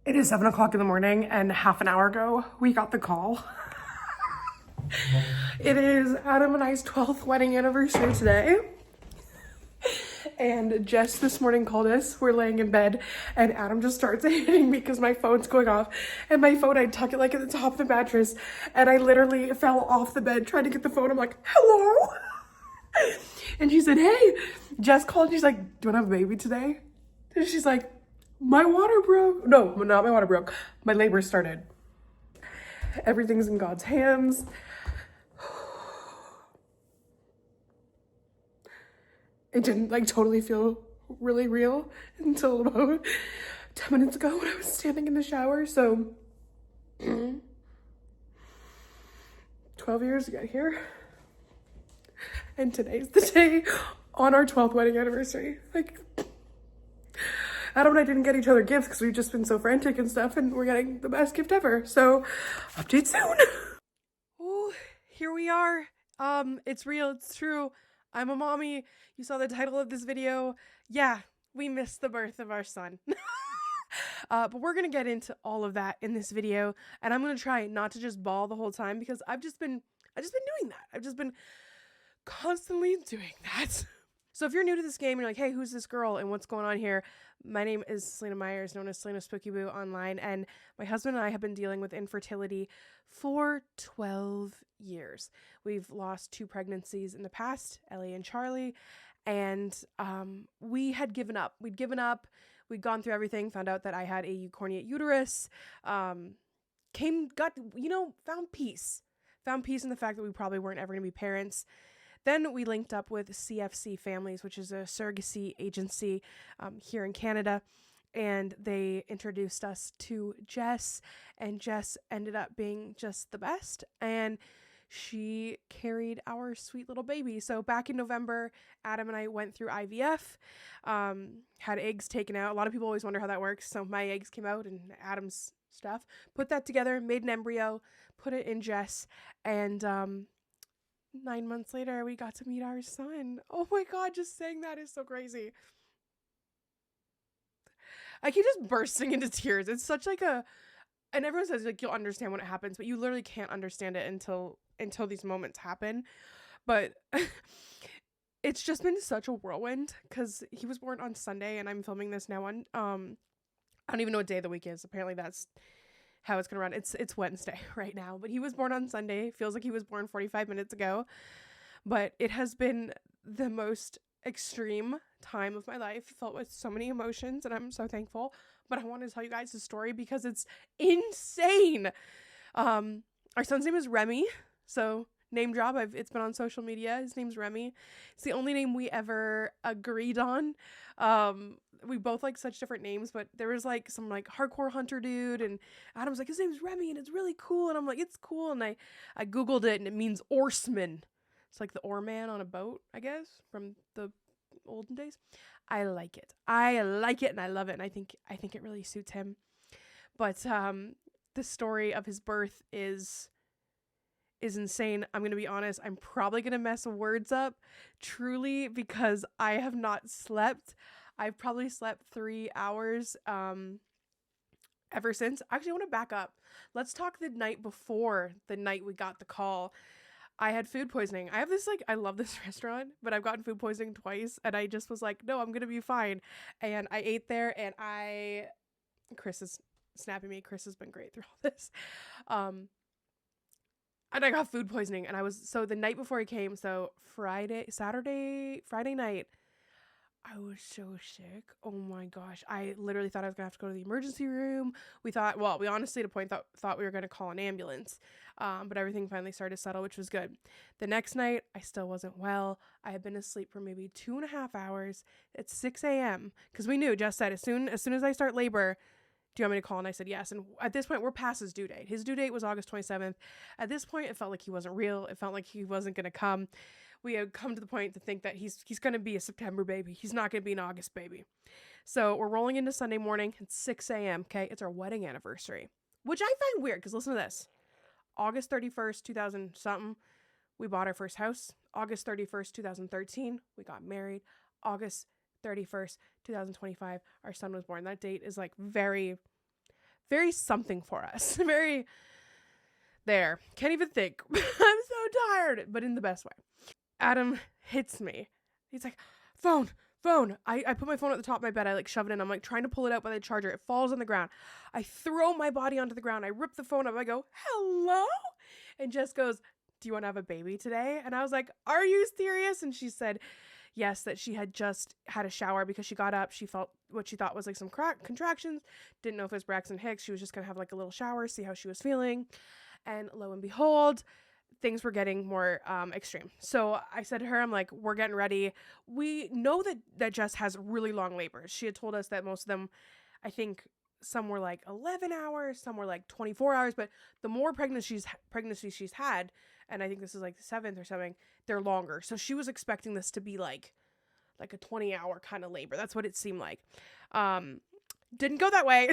It is 7 o'clock in the morning, and half an hour ago, we got the call. It is Adam and I's 12th wedding anniversary today. And Jess this morning called us. We're laying in bed, and Adam just starts hitting me because my phone's going off. And my phone, I tuck it like at the top of the mattress, and I literally fell off the bed trying to get the phone. I'm like, hello? And she said, hey. Jess called, she's like, do you want to have a baby today? And she's like, my water broke. No, not my water broke. My labor started. Everything's in God's hands. It didn't totally feel really real until about 10 minutes ago when I was standing in the shower. So 12 years to get here. And today's the day on our 12th wedding anniversary. Adam and I didn't get each other gifts because we've just been so frantic and stuff, and we're getting the best gift ever. So, update soon. Oh, here we are. It's real. It's true. I'm a mommy. You saw the title of this video. Yeah, we missed the birth of our son. But we're going to get into all of that in this video, and I'm going to try not to just bawl the whole time because I've just been doing that. I've just been constantly doing that. So if you're new to this game and you're like, hey, who's this girl and what's going on here? My name is Selena Myers, known as Selena Spooky Boo online, and my husband and I have been dealing with infertility for 12 years. We've lost 2 pregnancies in the past, Ellie and Charlie, and we had given up. We'd given up. We'd gone through everything, found out that I had a eucorneate uterus, found peace. Found peace in the fact that we probably weren't ever going to be parents. Then we linked up with CFC Families, which is a surrogacy agency here in Canada, and they introduced us to Jess, and Jess ended up being just the best, and she carried our sweet little baby. So back in November, Adam and I went through IVF, had eggs taken out. A lot of people always wonder how that works. So my eggs came out and Adam's stuff. Put that together, made an embryo, put it in Jess, and 9 months later, we got to meet our son. Oh my God, just saying that is so crazy. I keep just bursting into tears. It's such and everyone says you'll understand when it happens, but you literally can't understand it until these moments happen. But it's just been such a whirlwind because he was born on Sunday and I'm filming this now on, I don't even know what day of the week is. Apparently that's how it's gonna run. It's Wednesday right now, but he was born on Sunday. Feels like he was born 45 minutes ago, but it has been the most extreme time of my life, filled with so many emotions, and I'm so thankful. But I want to tell you guys the story because it's insane. Our son's name is Remy, so name drop. It's been on social media. His name's Remy. It's the only name we ever agreed on. We both like such different names, but there was some hardcore hunter dude, and Adam's like, his name's Remy and it's really cool, and I'm like, it's cool, and I googled it and it means oarsman. It's like the oarman on a boat, I guess, from the olden days. I like it and I love it, and I think it really suits him. But the story of his birth is insane. I'm gonna be honest, I'm probably gonna mess words up truly because I have not slept. I've probably slept 3 hours ever since. Actually, I want to back up. Let's talk the night before the night we got the call. I had food poisoning. I have this I love this restaurant, but I've gotten food poisoning twice, and I just was like, no, I'm gonna be fine. And I ate there, and Chris is snapping me. Chris has been great through all this. And I got food poisoning, and so the night before he came, so Friday night, I was so sick. Oh my gosh. I literally thought I was going to have to go to the emergency room. We honestly at a point thought we were going to call an ambulance. But everything finally started to settle, which was good. The next night, I still wasn't well. I had been asleep for maybe 2.5 hours. It's 6 a.m. because we knew, Jess said, as soon as I start labor, do you want me to call? And I said yes. And at this point, we're past his due date. His due date was August 27th. At this point, it felt like he wasn't real. It felt like he wasn't going to come. We had come to the point to think that he's going to be a September baby. He's not going to be an August baby. So we're rolling into Sunday morning. It's 6 a.m. Okay. It's our wedding anniversary, which I find weird because listen to this. August 31st, 2000 something, we bought our first house. August 31st, 2013, we got married. August 31st, 2025, our son was born. That date is very, very something for us. Very there. Can't even think. I'm so tired, but in the best way. Adam hits me. He's like, phone. I put my phone at the top of my bed. I like shove it in. I'm like trying to pull it out by the charger. It falls on the ground. I throw my body onto the ground. I rip the phone up. I go, hello? And Jess goes, do you want to have a baby today? And I was like, are you serious? And she said, yes, that she had just had a shower because she got up. She felt what she thought was like some contractions. Didn't know if it was Braxton Hicks. She was just going to have like a little shower, see how she was feeling. And lo and behold, things were getting more extreme. So I said to her, I'm like, we're getting ready. We know that Jess has really long labors. She had told us that most of them, I think some were like 11 hours, some were like 24 hours, but the more pregnancies she's had, and I think this is like the 7th or something, they're longer. So she was expecting this to be like a 20-hour kind of labor. That's what it seemed like. Didn't go that way.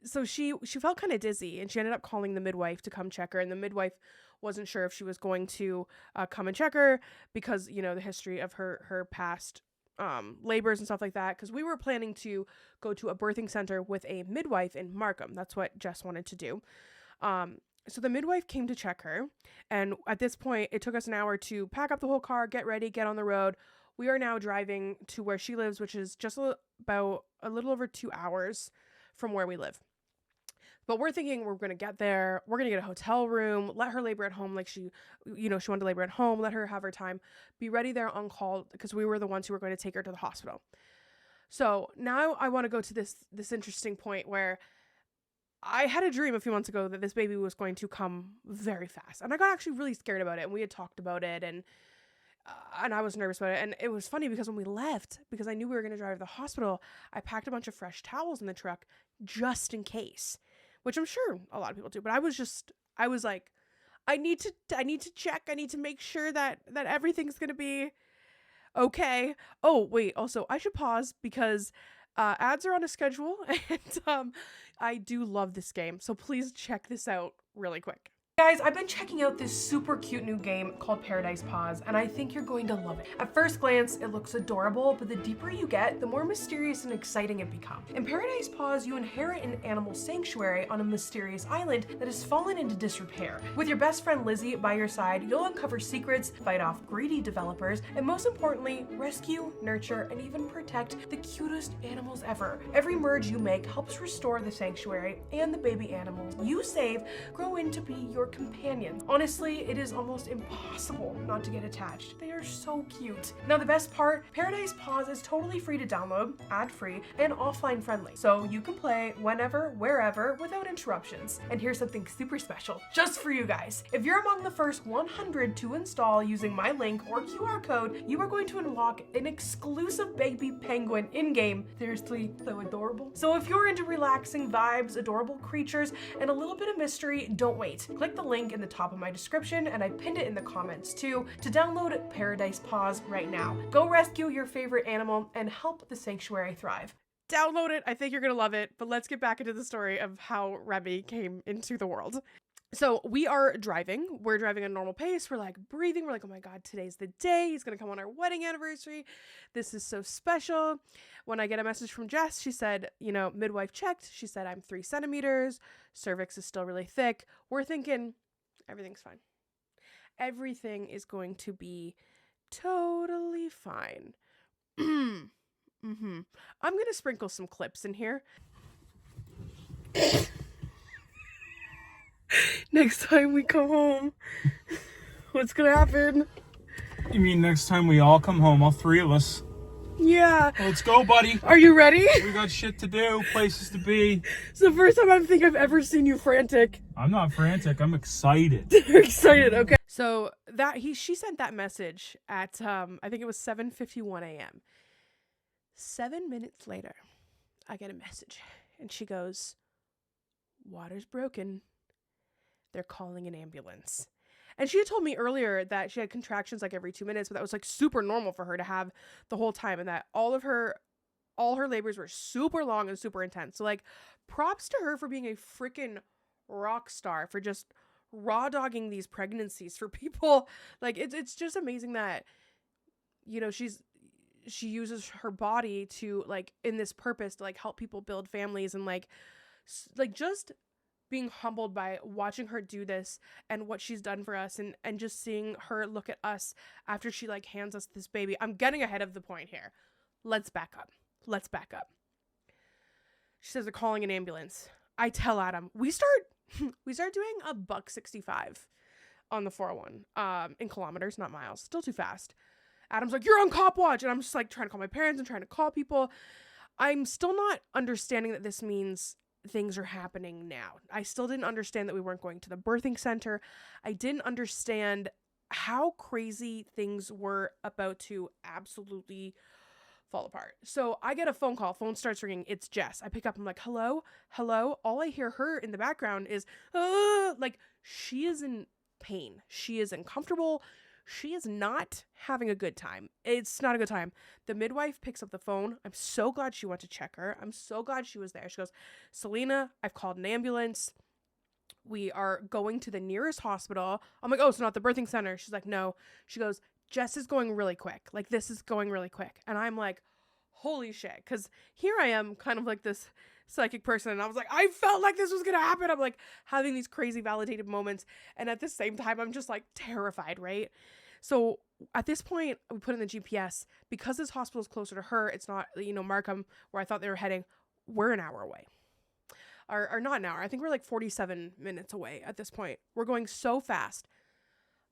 So she felt kind of dizzy, and she ended up calling the midwife to come check her, and the midwife wasn't sure if she was going to come and check her because, you know, the history of her past labors and stuff like that, because we were planning to go to a birthing center with a midwife in Markham. That's what Jess wanted to do. So the midwife came to check her, and at this point, it took us an hour to pack up the whole car, get ready, get on the road. We are now driving to where she lives, which is just about a little over 2 hours from where we live. But we're thinking we're going to get there. We're going to get a hotel room, let her labor at home like she wanted to labor at home, let her have her time, be ready there on call because we were the ones who were going to take her to the hospital. So now I want to go to this interesting point where I had a dream a few months ago that this baby was going to come very fast. And I got actually really scared about it. And we had talked about it, and I was nervous about it. And it was funny because when we left, because I knew we were going to drive to the hospital, I packed a bunch of fresh towels in the truck just in case. Which I'm sure a lot of people do, but I was like, I need to check. I need to make sure that everything's going to be okay. Oh, wait. Also, I should pause because ads are on a schedule, and I do love this game. So please check this out really quick. Guys, I've been checking out this super cute new game called Paradise Paws, and I think you're going to love it. At first glance, it looks adorable, but the deeper you get, the more mysterious and exciting it becomes. In Paradise Paws, you inherit an animal sanctuary on a mysterious island that has fallen into disrepair. With your best friend Lizzie by your side, you'll uncover secrets, fight off greedy developers, and most importantly, rescue, nurture, and even protect the cutest animals ever. Every merge you make helps restore the sanctuary, and the baby animals you save grow into be your companions. Honestly, it is almost impossible not to get attached. They are so cute. Now the best part, Paradise Paws is totally free to download, ad-free, and offline friendly. So you can play whenever, wherever, without interruptions. And here's something super special, just for you guys. If you're among the first 100 to install using my link or QR code, you are going to unlock an exclusive baby penguin in-game. Seriously, so adorable. So if you're into relaxing vibes, adorable creatures, and a little bit of mystery, don't wait. Click the link in the top of my description, and I pinned it in the comments too, to download Paradise Paws right now. Go rescue your favorite animal and help the sanctuary thrive. Download it. I think you're gonna love it, but let's get back into the story of how Remy came into the world. So we are driving. We're driving at a normal pace. We're like breathing. We're like, oh my God, today's the day. He's going to come on our wedding anniversary. This is so special. When I get a message from Jess, she said, you know, midwife checked. She said, I'm 3 centimeters. Cervix is still really thick. We're thinking everything's fine. Everything is going to be totally fine. I'm going to sprinkle some clips in here. Next time we come home, what's gonna happen? You mean next time we all come home, all 3 of us? Yeah. Let's go, buddy. Are you ready? We got shit to do, places to be. It's the first time I think I've ever seen you frantic. I'm not frantic. I'm excited. You're excited, okay. So she sent that message at I think it was 7:51 a.m. 7 minutes later, I get a message, and she goes, "Water's broken. They're calling an ambulance." And she had told me earlier that she had contractions like every 2 minutes, but that was like super normal for her to have the whole time, and that all her labors were super long and super intense. So like, props to her for being a freaking rock star, for just raw dogging these pregnancies for people. Like, it's just amazing that, you know, she's she uses her body to like in this purpose to like help people build families, and like just being humbled by watching her do this and what she's done for us, and just seeing her look at us after she like hands us this baby. I'm getting ahead of the point here. Let's back up. She says they're calling an ambulance. I tell Adam, we start doing a $1.65 on the 401 in kilometers, not miles. Still too fast. Adam's like, you're on cop watch. And I'm just like trying to call my parents and trying to call people. I'm still not understanding that this means things are happening now. I still didn't understand that we weren't going to the birthing center. I didn't understand how crazy things were about to absolutely fall apart. So I get a phone call. Phone starts ringing. It's Jess. I pick up. I'm like, hello? All I hear her in the background is, like, she is in pain. She is uncomfortable. She is not having a good time. It's not a good time. The midwife picks up the phone. I'm so glad she went to check her. I'm so glad she was there. She goes, Selena, I've called an ambulance. We are going to the nearest hospital. I'm like, oh, so not the birthing center. She's like, no. She goes, Jess is going really quick. Like, this is going really quick. And I'm like, holy shit. Because here I am, kind of like this psychic person, and I was like, I felt like this was gonna happen. I'm like having these crazy validated moments, and at the same time I'm just like terrified, right? So at this point we put in the GPS, because this hospital is closer to her. It's not, Markham, where I thought they were heading. We're an hour away, or not an hour. I think we're like 47 minutes away at this point. We're going so fast.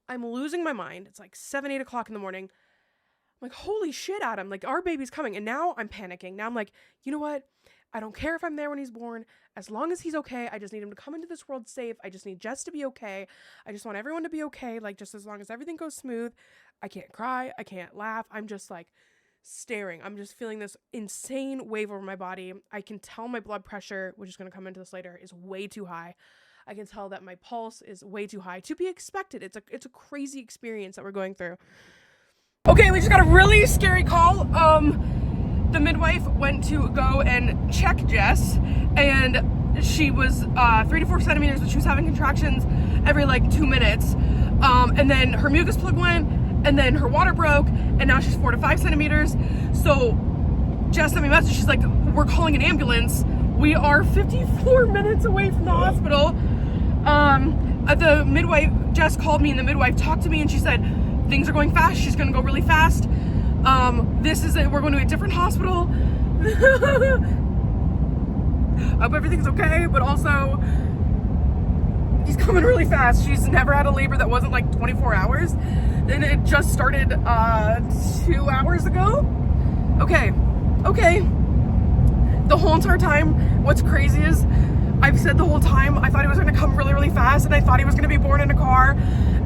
I'm losing my mind. It's like 7-8 o'clock in the morning. I'm like, holy shit, Adam, like our baby's coming. And now I'm panicking. Now I'm like, you know what? I don't care if I'm there when he's born. As long as he's okay, I just need him to come into this world safe. I just need Jess to be okay. I just want everyone to be okay. Like, just as long as everything goes smooth. I can't cry. I can't laugh. I'm just like staring. I'm just feeling this insane wave over my body. I can tell my blood pressure, which is going to come into this later, is way too high. I can tell that my pulse is way too high. To be expected. It's a crazy experience that we're going through. Okay, we just got a really scary call. The midwife went to go and check Jess, and she was 3 to 4 centimeters, but she was having contractions every like 2 minutes. And then her mucus plug went, and then her water broke, and now she's 4 to 5 centimeters. So Jess sent me a message. She's like, we're calling an ambulance. We are 54 minutes away from the hospital. The midwife, Jess called me, and the midwife talked to me, and she said, things are going fast. She's going to go really fast. We're going to a different hospital. I hope everything's okay, but also he's coming really fast. She's never had a labor that wasn't like 24 hours, and it just started 2 hours ago. Okay. The whole entire time, what's crazy is I've said the whole time I thought he was going to come really, really fast, and I thought he was going to be born in a car,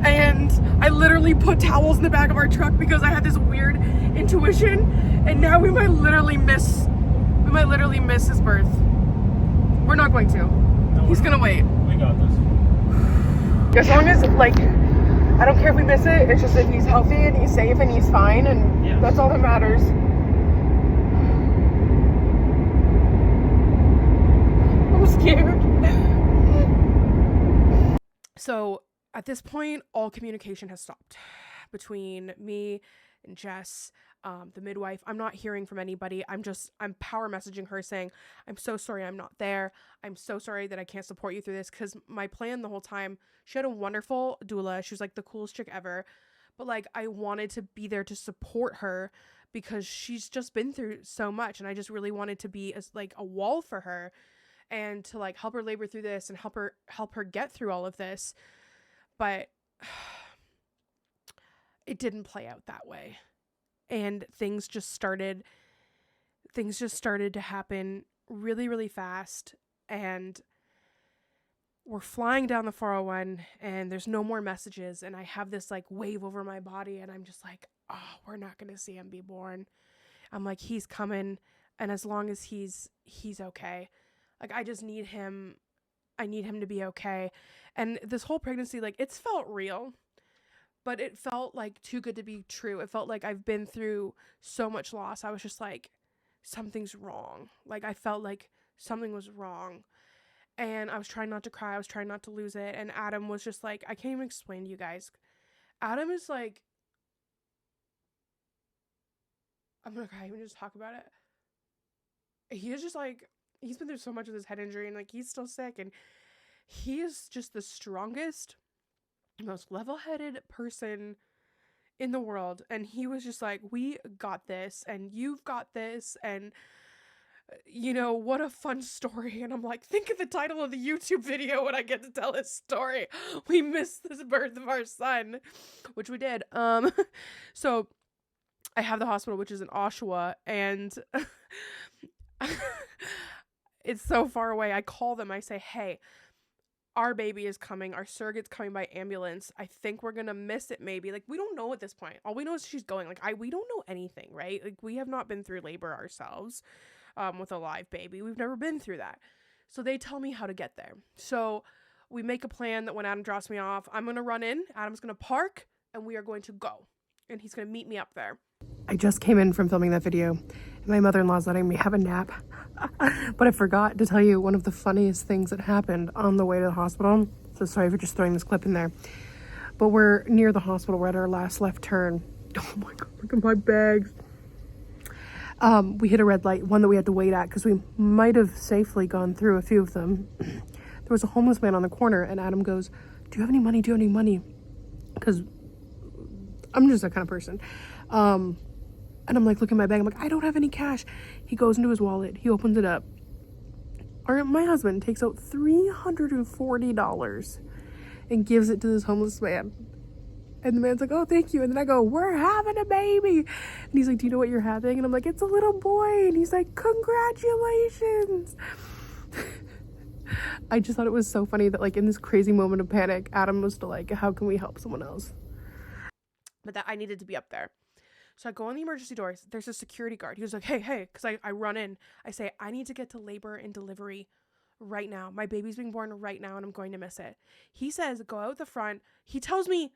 and I literally put towels in the back of our truck because I had this weird intuition, and now we might literally miss his birth. We're not going to. No, he's going to wait. We got this. As long as, like, I don't care if we miss it, it's just that he's healthy and he's safe and he's fine, and yes, that's all that matters. I'm scared. So at this point, all communication has stopped between me and Jess, the midwife. I'm not hearing from anybody. I'm power messaging her saying, I'm so sorry I'm not there. I'm so sorry that I can't support you through this, because my plan the whole time, she had a wonderful doula. She was like the coolest chick ever. But like, I wanted to be there to support her because she's just been through so much, and I just really wanted to be like a wall for her, and to like help her labor through this and help her get through all of this. But it didn't play out that way. And things just started to happen really, really fast. And we're flying down the 401, and there's no more messages. And I have this like wave over my body, and I'm just like, oh, we're not going to see him be born. I'm like, he's coming. And as long as he's okay, like, I just need him. I need him to be okay. And this whole pregnancy, like, it's felt real, but it felt like too good to be true. It felt like I've been through so much loss. I was just like, something's wrong. Like, I felt like something was wrong. And I was trying not to cry. I was trying not to lose it. And Adam was just like, I can't even explain to you guys. Adam is like, I'm gonna cry even just talk about it. He is just like, he's been through so much with his head injury, and like he's still sick, and he is just the strongest, most level-headed person in the world. And he was just like, we got this, and you've got this, and you know, what a fun story. And I'm like, think of the title of the YouTube video when I get to tell his story. We missed this birth of our son, which we did. So I have the hospital, which is in Oshawa, and it's so far away. I call them. I say, hey, our baby is coming. Our surrogate's coming by ambulance. I think we're going to miss it maybe. Like, we don't know at this point. All we know is she's going. Like, we don't know anything, right? Like, we have not been through labor ourselves with a live baby. We've never been through that. So they tell me how to get there. So we make a plan that when Adam drops me off, I'm going to run in. Adam's going to park, and we are going to go. And he's going to meet me up there. I just came in from filming that video, and my mother-in-law's letting me have a nap. But I forgot to tell you one of the funniest things that happened on the way to the hospital. So sorry for just throwing this clip in there. But we're near the hospital. We're at our last left turn. Oh my God, look at my bags. We hit a red light, one that we had to wait at because we might have safely gone through a few of them. There was a homeless man on the corner, and Adam goes, do you have any money? Do you have any money? Because I'm just that kind of person. And I'm like, look at my bag. I'm like, I don't have any cash. He goes into his wallet. He opens it up. My husband takes out $340 and gives it to this homeless man. And the man's like, oh, thank you. And then I go, we're having a baby. And he's like, do you know what you're having? And I'm like, it's a little boy. And he's like, congratulations. I just thought it was so funny that like in this crazy moment of panic, Adam was still like, how can we help someone else? But that I needed to be up there. So I go on the emergency doors. There's a security guard. He was like, hey, because I run in. I say, I need to get to labor and delivery right now. My baby's being born right now, and I'm going to miss it. He says, go out the front. He tells me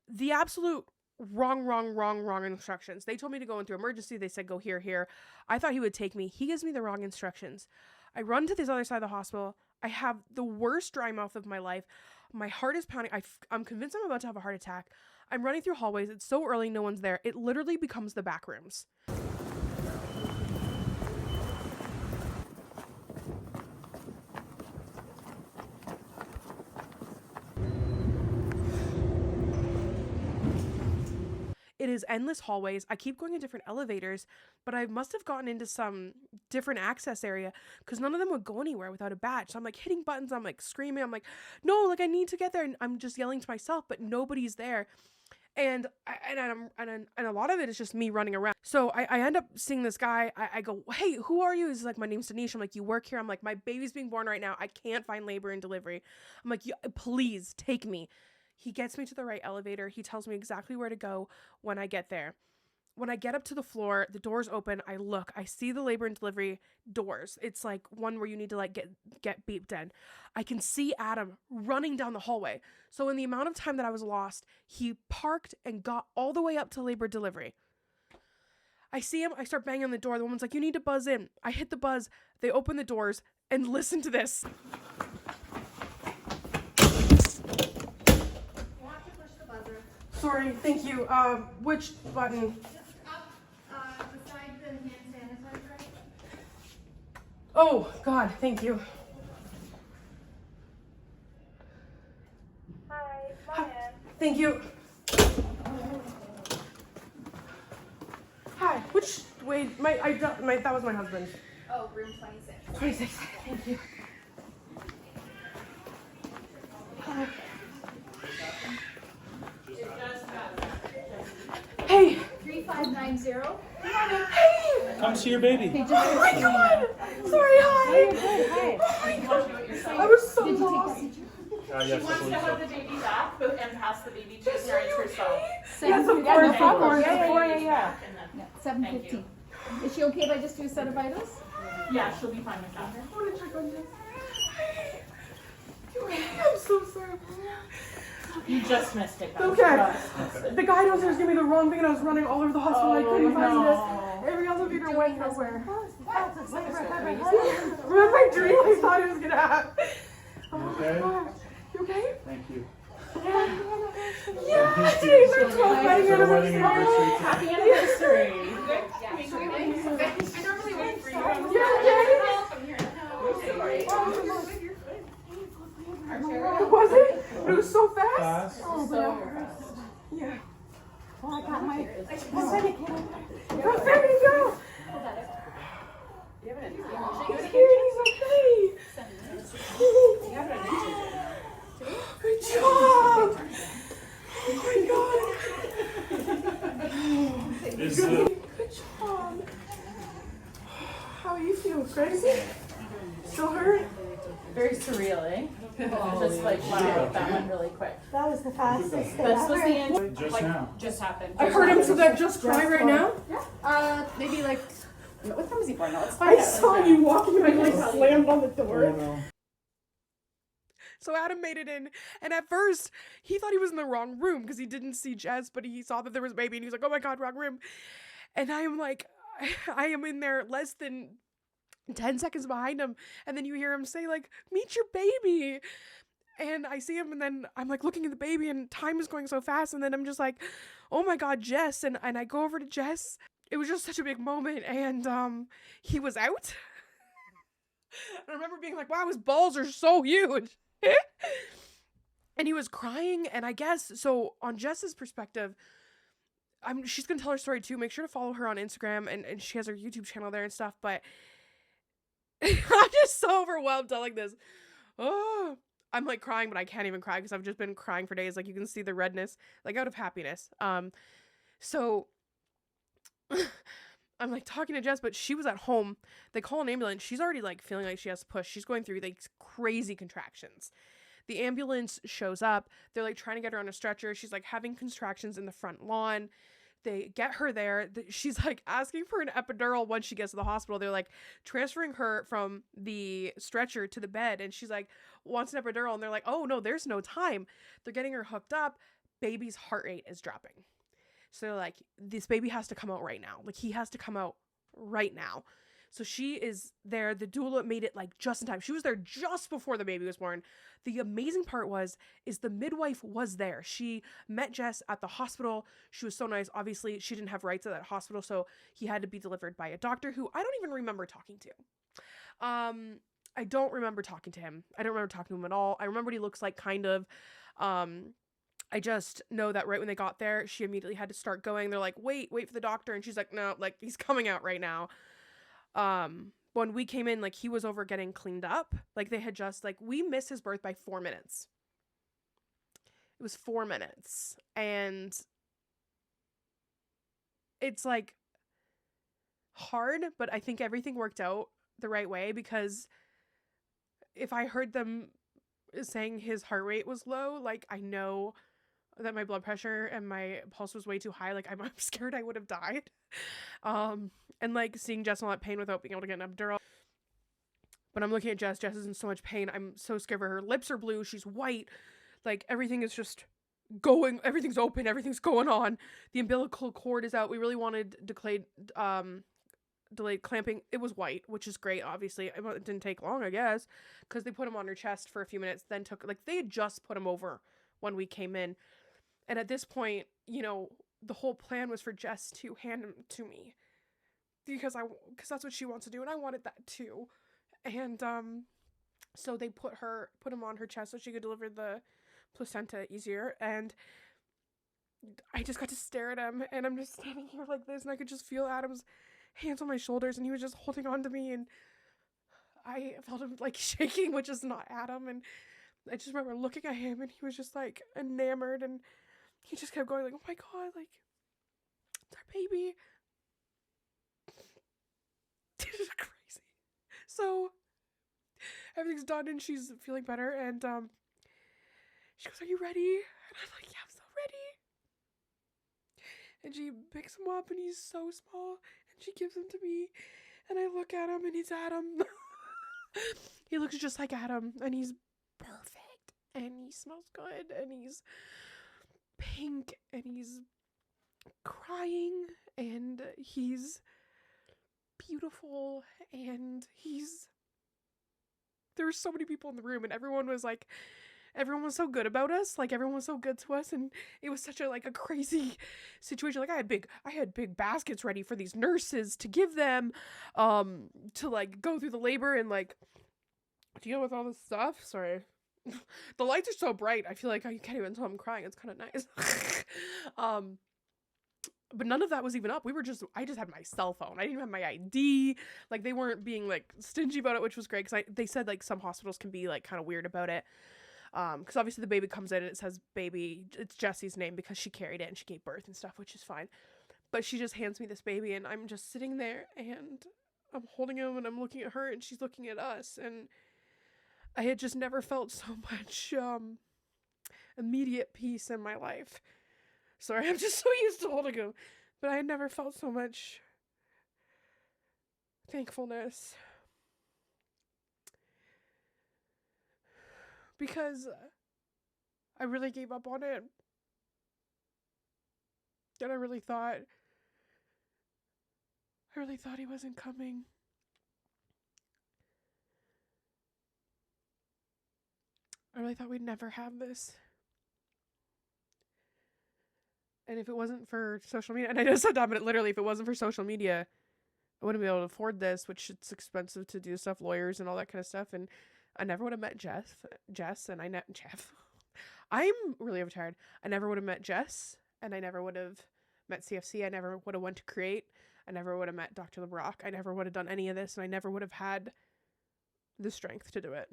the absolute wrong instructions. They told me to go into emergency. They said, go here. I thought he would take me. He gives me the wrong instructions. I run to this other side of the hospital. I have the worst dry mouth of my life. My heart is pounding. I'm convinced I'm about to have a heart attack. I'm running through hallways. It's so early, no one's there. It literally becomes the back rooms. It is endless hallways. I keep going in different elevators, but I must have gotten into some different access area because none of them would go anywhere without a badge. So I'm like hitting buttons. I'm like screaming. I'm like, no, like I need to get there. And I'm just yelling to myself, but nobody's there. And a lot of it is just me running around. So I end up seeing this guy. I go, hey, who are you? He's like, my name's Denise. I'm like, you work here? I'm like, my baby's being born right now. I can't find labor and delivery. I'm like, please take me. He gets me to the right elevator. He tells me exactly where to go when I get there. When I get up to the floor, the doors open. I look. I see the labor and delivery doors. It's like one where you need to like get beeped in. I can see Adam running down the hallway. So in the amount of time that I was lost, he parked and got all the way up to labor delivery. I see him. I start banging on the door. The woman's like, you need to buzz in. I hit the buzz. They open the doors and listen to this. You want to push the buzzer. Sorry. Thank you. Which button? Oh, God, thank you. Hi, come on in. Thank you. Hi, which, wait, that was my husband. Oh, room 26. 26, thank you. Hey. 3590. Hey. Come see your baby. Okay, just Oh my God. Sorry, hi. Hi. I was so lost. Yes, Wants to have the baby back and pass the baby to his parents herself. Yes, of Yeah, no course. problem. Yeah. 7:15. Is she okay if I just do a set of vitals? Yeah, she'll be fine with that. I want to check on this. I'm so sorry. You just missed it, guys. Okay. Just missed it. The guy downstairs gave me the wrong thing and I was running all over the hospital. I couldn't find no. this. Every elevator went nowhere. Remember my dream I thought it was going to happen? Oh okay? my God. You okay? Thank you. Yeah, today's our 12th wedding So the wedding anniversary. anniversary. Happy anniversary. Was it? It was so fast. Oh, but that hurts. Yeah. Oh, I got my. Oh, there you go. He's okay. Good job. Oh my God. Is Good job. How you feel? Crazy? Still hurt? Very surreal, eh? Just like, wow, that went really quick. That was the fastest thing This was ever. the end. just Like, now? just happened. I heard him, so that just cry right now? Maybe like, what time was he born? No, it's I saw you walking and I like slammed on the Oh, door. no. So Adam made it in, and at first he thought he was in the wrong room because he didn't see Jess, but he saw that there was a baby, and he was like, "Oh my God, wrong room!" And I am like, I am in there less than 10 seconds behind him, and then you hear him say like, "Meet your baby," and I see him, and then I'm like looking at the baby, and time is going so fast, and then I'm just like, "Oh my God, Jess!" And I go over to Jess. It was just such a big moment, and he was out. I remember being like, "Wow, his balls are so huge." And he was crying, and I guess so on Jess's perspective, she's gonna tell her story too. Make sure to follow her on Instagram, and she has her YouTube channel there and stuff, but I'm just so overwhelmed telling this. Oh, I'm like crying, but I can't even cry because I've just been crying for days. Like you can see the redness, like out of happiness. So I'm like talking to Jess, but she was at home. They call an ambulance. She's already like feeling like she has to push. She's going through like crazy contractions. The ambulance shows up. They're like trying to get her on a stretcher. She's like having contractions in the front lawn. They get her there. She's like asking for an epidural once she gets to the hospital. They're like transferring her from the stretcher to the bed. And she's like, wants an epidural. And they're like, oh no, there's no time. They're getting her hooked up. Baby's heart rate is dropping. So they're like, this baby has to come out right now. Like he has to come out right now. So she is there. The doula made it like just in time. She was there just before the baby was born. The amazing part is the midwife was there. She met Jess at the hospital. She was so nice. Obviously, she didn't have rights at that hospital, so he had to be delivered by a doctor who I don't even remember talking to. I don't remember talking to him. I don't remember talking to him at all. I remember what he looks like, kind of. I just know that right when they got there, she immediately had to start going. They're like, wait for the doctor. And she's like, no, like he's coming out right now. When we came in, like he was over getting cleaned up. Like they had just like, we missed his birth by 4 minutes. It was 4 minutes. And it's like hard, but I think everything worked out the right way, because if I heard them saying his heart rate was low, like I know that my blood pressure and my pulse was way too high. Like I'm scared I would have died. And like seeing Jess in all that pain without being able to get an epidural. But I'm looking at Jess. Jess is in so much pain. I'm so scared for her. Lips are blue. She's white. Like everything is just going. Everything's open. Everything's going on. The umbilical cord is out. We really wanted delayed clamping. It was white, which is great. Obviously, it didn't take long, I guess, because they put him on her chest for a few minutes. Then they had just put him over when we came in. And at this point, you know, the whole plan was for Jess to hand him to me. Because that's what she wants to do, and I wanted that too. And so they put him on her chest so she could deliver the placenta easier. And I just got to stare at him, and I'm just standing here like this, and I could just feel Adam's hands on my shoulders, and he was just holding on to me, and I felt him like shaking, which is not Adam. And I just remember looking at him, and he was just like enamored, and he just kept going like, oh my God, like it's our baby. This is crazy. So everything's done and she's feeling better, and she goes, are you ready? And I'm like, yeah, I'm so ready. And she picks him up, and he's so small, and she gives him to me, and I look at him, and he's Adam. He looks just like Adam, and he's perfect, and he smells good, and he's pink, and he's crying, and he's beautiful, and there were so many people in the room, and everyone was so good about us, like everyone was so good to us, and it was such a like a crazy situation. Like I had big baskets ready for these nurses to give them to like go through the labor, and like deal with all this stuff. Sorry. The lights are so bright. I feel like you can't even tell I'm crying. It's kind of nice. um, but none of that was even up. I just had my cell phone. I didn't even have my ID. Like, they weren't being like stingy about it, which was great, because they said like some hospitals can be like kind of weird about it. Because obviously the baby comes in and it says baby, it's Jessie's name because she carried it and she gave birth and stuff, which is fine. But she just hands me this baby and I'm just sitting there and I'm holding him and I'm looking at her and she's looking at us, and I had just never felt so much immediate peace in my life. Sorry, I'm just so used to holding him, but I had never felt so much thankfulness. Because I really gave up on it. And I really thought he wasn't coming. I really thought we'd never have this. And if it wasn't for social media, and I know it's so dumb, but literally, if it wasn't for social media, I wouldn't be able to afford this, which it's expensive to do stuff, lawyers and all that kind of stuff. And I never would have met Jess, and Jeff. I'm really overtired. I never would have met Jess, and I never would have met CFC. I never would have went to Create. I never would have met Dr. LeBrock. I never would have done any of this, and I never would have had the strength to do it.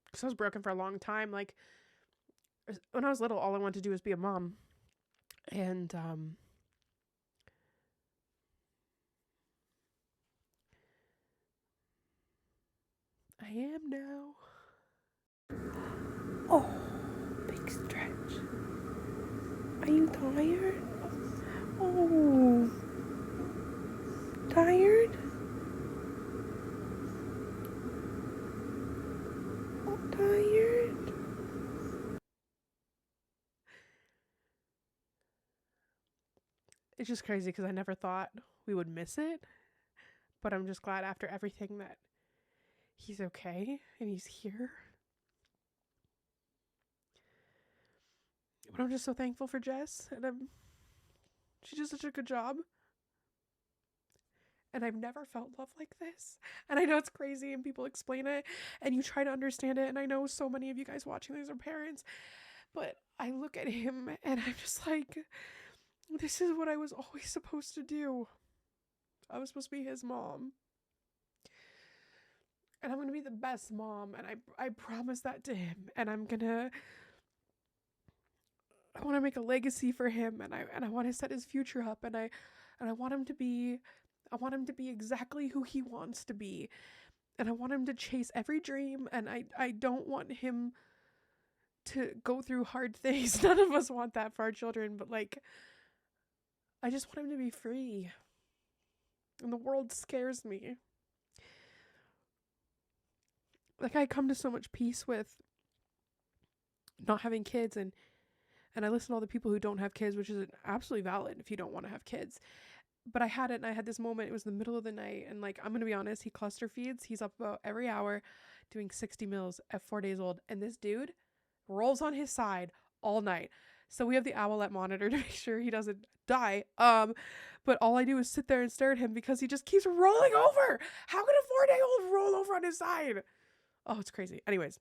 Because I was broken for a long time. Like, when I was little, all I wanted to do was be a mom. And, I am now. Oh, big stretch. Are you tired? Oh, tired? Oh, tired? It's just crazy because I never thought we would miss it. But I'm just glad after everything that he's okay and he's here. But I'm just so thankful for Jess, and she did such a good job. And I've never felt love like this. And I know it's crazy and people explain it and you try to understand it. And I know so many of you guys watching these are parents. But I look at him and I'm just like, this is what I was always supposed to do. I was supposed to be his mom. And I'm going to be the best mom. And I promise that to him. And I want to make a legacy for him. And I want to set his future up. And I want him to be exactly who he wants to be. And I want him to chase every dream. And I don't want him to go through hard things. None of us want that for our children. But like, I just want him to be free. And the world scares me. Like, I come to so much peace with not having kids, and I listen to all the people who don't have kids, which is absolutely valid if you don't want to have kids. But I had it, and I had this moment. It was the middle of the night, and like, I'm gonna be honest, he cluster feeds. He's up about every hour doing 60 meals at 4 days old, and this dude rolls on his side all night. So we have the owlet monitor to make sure he doesn't die. But all I do is sit there and stare at him because he just keeps rolling over. How can a 4-day-old roll over on his side? Oh, it's crazy. Anyways,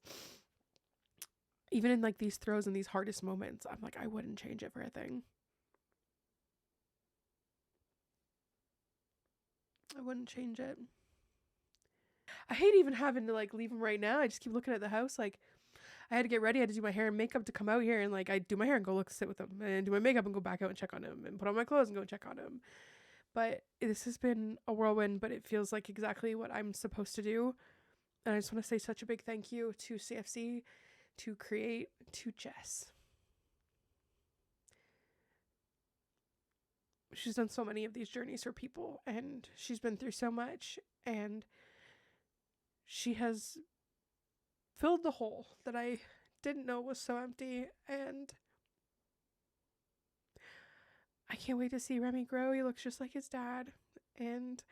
even in like these throws and these hardest moments, I'm like, I wouldn't change it for a thing. I wouldn't change it. I hate even having to like leave him right now. I just keep looking at the house. Like, I had to get ready. I had to do my hair and makeup to come out here, and like, I do my hair and go sit with him, and do my makeup and go back out and check on him, and put on my clothes and go check on him. But this has been a whirlwind, but it feels like exactly what I'm supposed to do. And I just want to say such a big thank you to CFC, to Create, to Jess. She's done so many of these journeys for people, and she's been through so much, and she has filled the hole that I didn't know was so empty, and I can't wait to see Remy grow. He looks just like his dad, and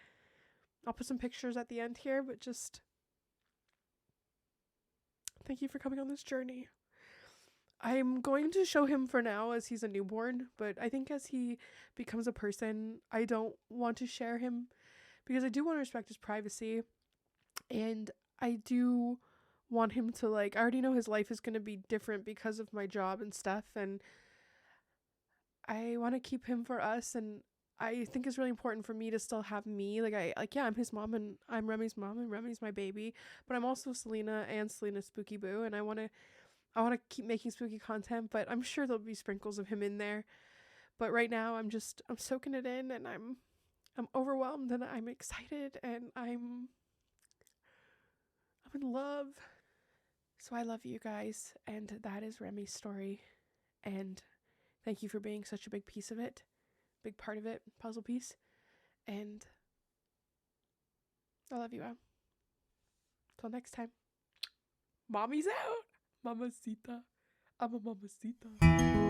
I'll put some pictures at the end here, but just thank you for coming on this journey. I'm going to show him for now as he's a newborn, but I think as he becomes a person, I don't want to share him because I do want to respect his privacy, and I do want him to, like, I already know his life is going to be different because of my job and stuff, and I want to keep him for us, and I think it's really important for me to still have me. Yeah, I'm his mom, and I'm Remy's mom, and Remy's my baby, but I'm also Selena and Selena's Spooky Boo, and I want to keep making spooky content, but I'm sure there'll be sprinkles of him in there. But right now I'm soaking it in, and I'm overwhelmed, and I'm excited, and I'm in love. So I love you guys, and that is Remy's story, and thank you for being such a big piece of it, big part of it, puzzle piece, and I love you all. Till next time. Mommy's out. Mamacita. I'm a mamacita.